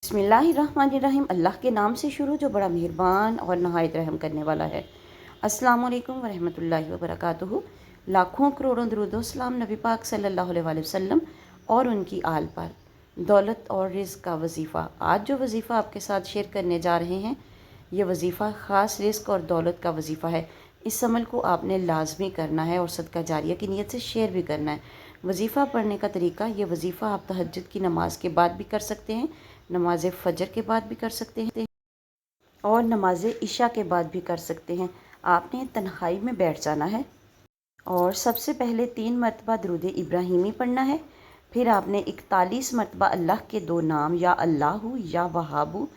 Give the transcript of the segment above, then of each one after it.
बिस्मिल्लाहिर्रहमानिर्रहीम। अल्लाह के नाम से शुरू जो बड़ा मेहरबान और नहायत रहम करने वाला है। अस्सलाम वालेकुम वरहमतुल्लाहि वबरकातुहू। लाखों करोड़ों दरूदो सलाम नबी पाक सल्लल्लाहु अलैहि वसल्लम और उनकी आल पर। दौलत और रिज़्क़ का वजीफ़ा। आज जो वजीफ़ा आपके साथ शेयर करने जा रहे हैं, ये वजीफ़ा ख़ास रिज़्क़ और दौलत का वजीफ़ा है। इस अमल को आपने लाजमी करना है और सदका जारिया की नीयत से शेयर भी करना है। वजीफ़ा पढ़ने का तरीका, ये वजीफ़ा आप तहज्जुद की नमाज़ के बाद भी कर सकते हैं, नमाज फ़जर के बाद भी कर सकते हैं और नमाज इशा के बाद भी कर सकते हैं। आपने तन्हाई में बैठ जाना है और सबसे पहले 3 मरतबा दरूद इब्राहिमी पढ़ना है। फिर आपने 41 मरतबा अल्लाह के 2 नाम या अल्लाहु या वहाबु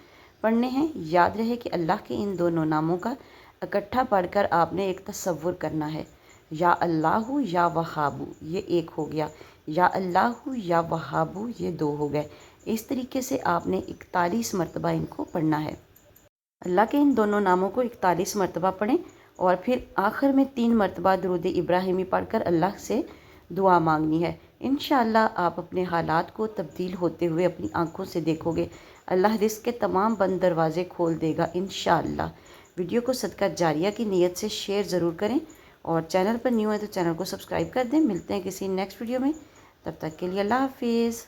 पढ़ने हैं। याद रहे कि अल्लाह के इन दोनों नामों का इकट्ठा पढ़कर आपने एक तसव्वुर करना है। या अल्लाहु या वहाबु ये एक हो गया, या अल्लाहु या वहाबु ये 2 हो गए। इस तरीके से आपने 41 मरतबा इनको पढ़ना है। अल्लाह के इन दोनों नामों को 41 मरतबा पढ़ें और फिर आखिर में 3 मरतबा दरूद इब्राहिमी पढ़कर अल्लाह से दुआ मांगनी है। इंशाअल्लाह आप अपने हालात को तब्दील होते हुए अपनी आंखों से देखोगे। अल्लाह रिज़्क़ के तमाम बंद दरवाज़े खोल देगा इंशाअल्लाह। वीडियो को सदका जारिया की नीयत से शेयर ज़रूर करें और चैनल पर न्यू है तो चैनल को सब्सक्राइब कर दें। मिलते हैं किसी नेक्स्ट वीडियो में, तब तक के लिए अल्लाह हाफिज़।